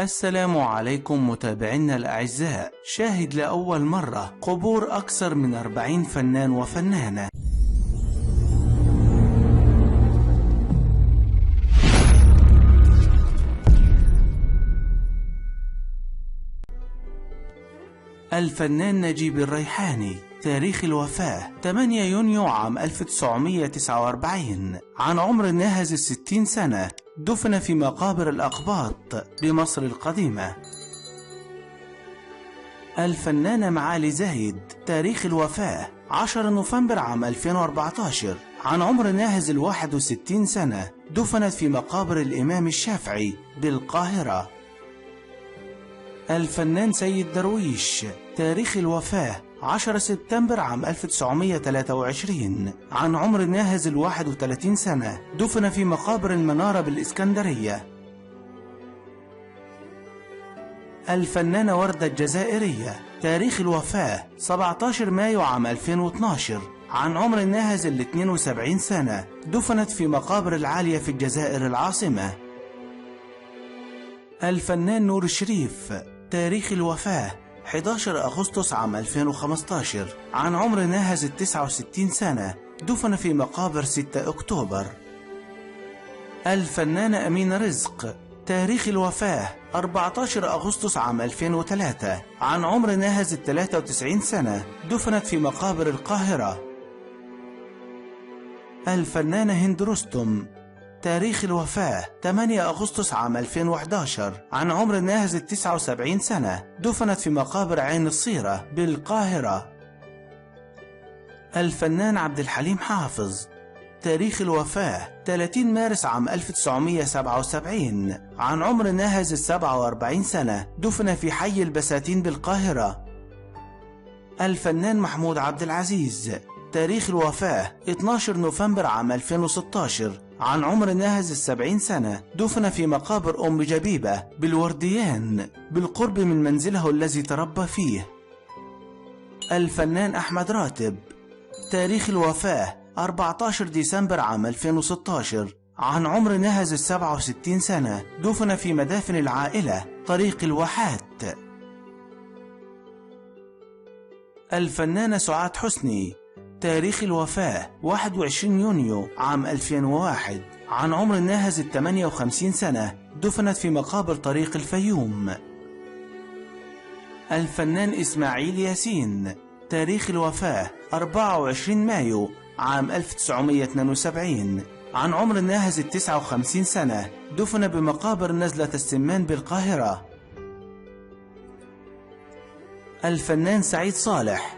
السلام عليكم متابعينا الأعزاء. شاهد لأول مرة قبور أكثر من 40 فنان وفنانة. الفنان نجيب الريحاني. تاريخ الوفاة 8 يونيو عام 1949. عن عمر ناهز 60 سنة. دفن في مقابر الأقباط بمصر القديمة. الفنانة معالي زايد. تاريخ الوفاة 10 نوفمبر عام 2014. عن عمر ناهز 61 سنة. دفنت في مقابر الإمام الشافعي بالقاهرة. الفنان سيد درويش. تاريخ الوفاة 10 سبتمبر عام 1923. عن عمر ناهز 31 سنة. دفن في مقابر المنارة بالإسكندرية. الفنانة وردة الجزائرية. تاريخ الوفاة 17 مايو عام 2012. عن عمر ناهز 72 سنة. دفنت في مقابر العالية في الجزائر العاصمة. الفنان نور الشريف. تاريخ الوفاة 11 أغسطس عام 2015. عن عمر ناهز 69 سنة. دفن في مقابر 6 أكتوبر. الفنانة أمينة رزق. تاريخ الوفاة 14 أغسطس عام 2003. عن عمر ناهز 93 سنة. دفنت في مقابر القاهرة. الفنانة هند رستم. تاريخ الوفاة 8 أغسطس عام 2011. عن عمر ناهز 79 سنة. دفنت في مقابر عين الصيرة بالقاهرة. الفنان عبد الحليم حافظ. تاريخ الوفاة 30 مارس عام 1977. عن عمر ناهز 47 سنة. دفن في حي البساتين بالقاهرة. الفنان محمود عبد العزيز. تاريخ الوفاة 12 نوفمبر عام 2016. عن عمر ناهز 70 سنة. دفن في مقابر أم جبيبة بالورديان بالقرب من منزله الذي تربى فيه. الفنان أحمد راتب. تاريخ الوفاة 14 ديسمبر عام 2016. عن عمر ناهز 67 سنة. دفن في مدافن العائلة طريق الواحات. الفنانة سعاد حسني. تاريخ الوفاة 21 يونيو عام 2001. عن عمر ناهز 58 سنة. دفنت في مقابر طريق الفيوم. الفنان إسماعيل ياسين. تاريخ الوفاة 24 مايو عام 1972. عن عمر ناهز 59 سنة. دفن بمقابر نزلة السمان بالقاهرة. الفنان سعيد صالح.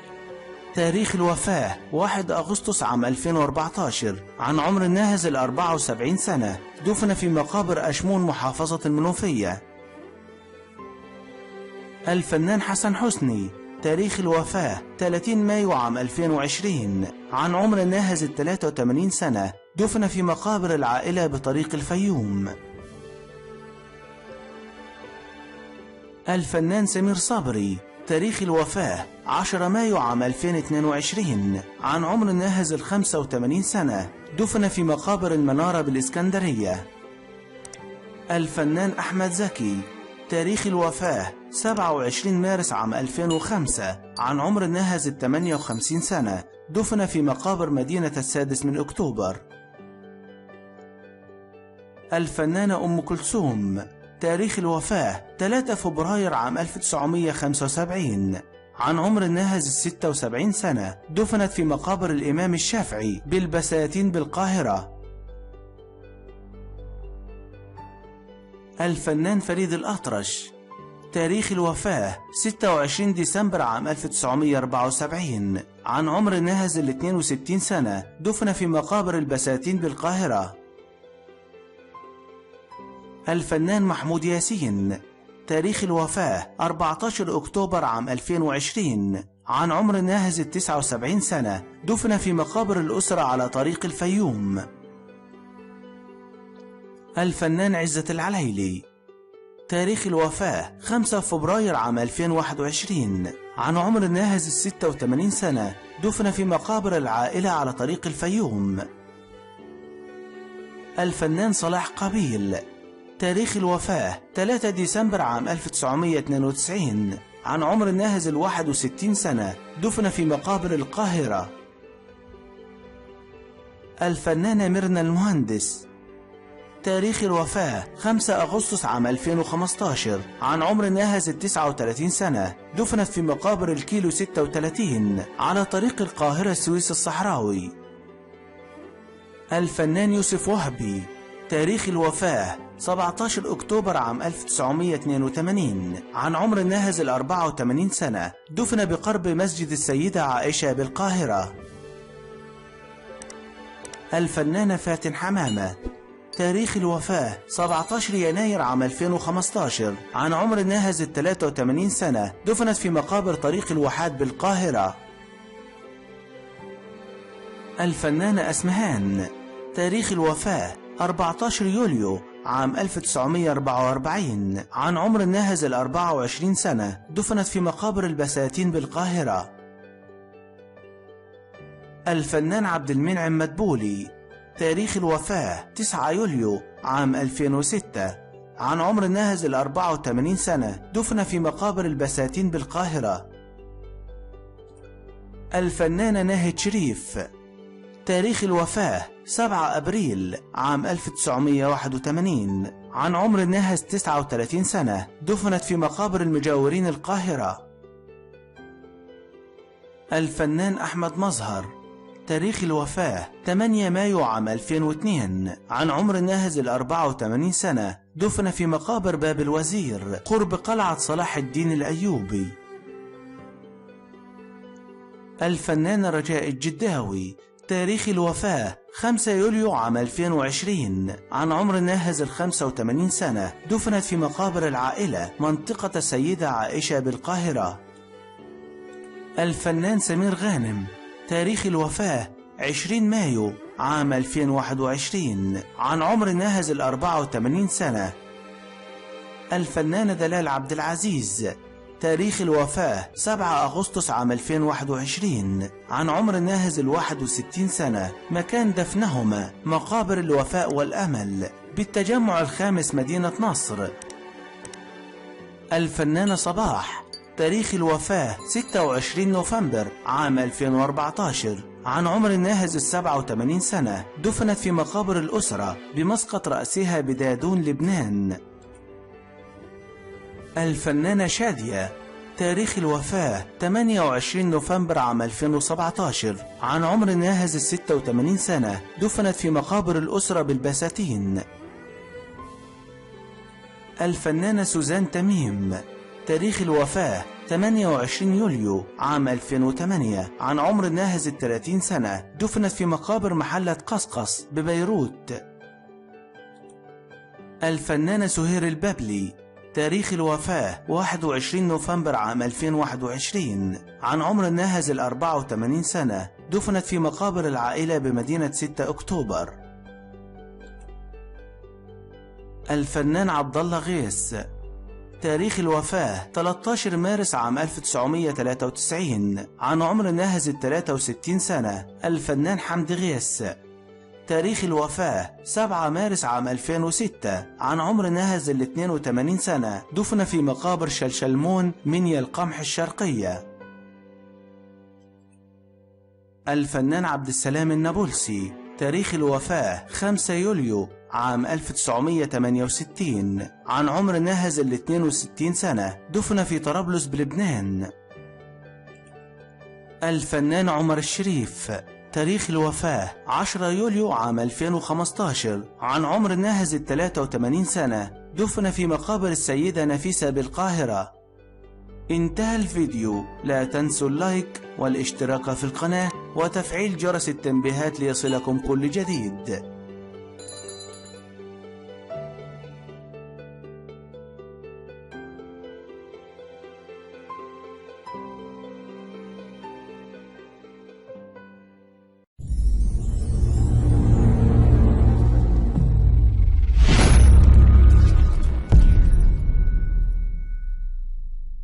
تاريخ الوفاة 1 أغسطس عام 2014. عن عمر ناهز 74 سنة. دفن في مقابر أشمون محافظة المنوفية. الفنان حسن حسني. تاريخ الوفاة 30 مايو عام 2020. عن عمر ناهز 83 سنة. دفن في مقابر العائلة بطريق الفيوم. الفنان سمير صبري. تاريخ الوفاة 10 مايو عام 2022. عن عمر ناهز 85 سنة. دفن في مقابر المنارة بالإسكندرية. الفنان أحمد زكي. تاريخ الوفاة 27 مارس عام 2005. عن عمر ناهز 58 سنة. دفن في مقابر مدينة السادس من أكتوبر. الفنانة أم كلثوم. تاريخ الوفاة 3 فبراير عام 1975. عن عمر ناهز 76 سنة. دفنت في مقابر الإمام الشافعي بالبساتين بالقاهرة. الفنان فريد الأطرش. تاريخ الوفاة 26 ديسمبر عام 1974. عن عمر ناهز 62 سنة. دفن في مقابر البساتين بالقاهرة. الفنان محمود ياسين. تاريخ الوفاة 14 أكتوبر عام 2020. عن عمر ناهز 79 سنة. دفن في مقابر الأسرة على طريق الفيوم. الفنان عزت العليلي. تاريخ الوفاة 5 فبراير عام 2021. عن عمر ناهز 86 سنة. دفن في مقابر العائلة على طريق الفيوم. الفنان صلاح قابيل. تاريخ الوفاة 3 ديسمبر عام 1992. عن عمر الناهز 61 سنة، دفن في مقابر القاهرة. الفنانة ميرنا المهندس. تاريخ الوفاة 5 أغسطس عام 2015. عن عمر الناهز 39 سنة، دفنت في مقابر الكيلو 36 على طريق القاهرة السويس الصحراوي. الفنان يوسف وهبي. تاريخ الوفاة 17 أكتوبر عام 1982. عن عمر الناهز 84 سنة، دفن بقرب مسجد السيدة عائشة بالقاهرة. الفنانة فاتن حمامة. تاريخ الوفاة 17 يناير عام 2015. عن عمر الناهز 83 سنة، دفنت في مقابر طريق الواحات بالقاهرة. الفنانة أسمهان. تاريخ الوفاة 14 يوليو عام 1944. عن عمر الناهز 24 سنة، دفنت في مقابر البساتين بالقاهرة. الفنان عبد المنعم مدبولي. تاريخ الوفاة 9 يوليو عام 2006. عن عمر الناهز 84 سنة، دفن في مقابر البساتين بالقاهرة. الفنانة ناهد شريف. تاريخ الوفاة 7 أبريل عام 1981. عن عمر الناهز 39 سنة، دفنت في مقابر المجاورين القاهرة. الفنان أحمد مظهر. تاريخ الوفاة 8 مايو عام 2002. عن عمر الناهز 84 سنة، دفن في مقابر باب الوزير قرب قلعة صلاح الدين الأيوبي. الفنان رجاء الجداوي. تاريخ الوفاة 5 يوليو عام 2020. عن عمر الناهز 85 سنة، دفنت في مقابر العائلة منطقة السيدة عائشة بالقاهرة. الفنان سمير غانم. تاريخ الوفاة 20 مايو عام 2021. عن عمر الناهز 84 سنة. الفنانة دلال عبد العزيز. تاريخ الوفاة 7 أغسطس عام 2021. عن عمر الناهز 61 سنة. مكان دفنهما مقابر الوفاء والأمل بالتجمع الخامس مدينة نصر. الفنانة صباح. تاريخ الوفاة 26 نوفمبر عام 2014. عن عمر الناهز 87 سنة، دفنت في مقابر الأسرة بمسقط رأسها بدادون لبنان. الفنانة شادية. تاريخ الوفاة 28 نوفمبر عام 2017. عن عمر الناهز 86 سنة، دفنت في مقابر الأسرة بالبساتين. الفنانة سوزان تميم. تاريخ الوفاة 28 يوليو عام 2008. عن عمر الناهز 30 سنة، دفنت في مقابر محلة قصقص ببيروت. الفنانة سهير البابلي. تاريخ الوفاة 21 نوفمبر عام 2021. عن عمر الناهز 84 سنة، دفنت في مقابر العائلة بمدينة 6 أكتوبر. الفنان عبد الله غيث. تاريخ الوفاة 13 مارس عام 1993. عن عمر الناهز 63 سنة. الفنان حمدي غيث. تاريخ الوفاة 7 مارس عام 2006. عن عمر ناهز 82 سنة، دفن في مقابر شلشلمون منيا القمح الشرقية. الفنان عبد السلام النابلسي. تاريخ الوفاة 5 يوليو عام 1968. عن عمر ناهز 62 سنة، دفن في طرابلس بلبنان. الفنان عمر الشريف. تاريخ الوفاة 10 يوليو عام 2015. عن عمر ناهز 83 سنة، دفن في مقابر السيدة نفيسة بالقاهرة. انتهى الفيديو. لا تنسوا اللايك والاشتراك في القناة وتفعيل جرس التنبيهات ليصلكم كل جديد.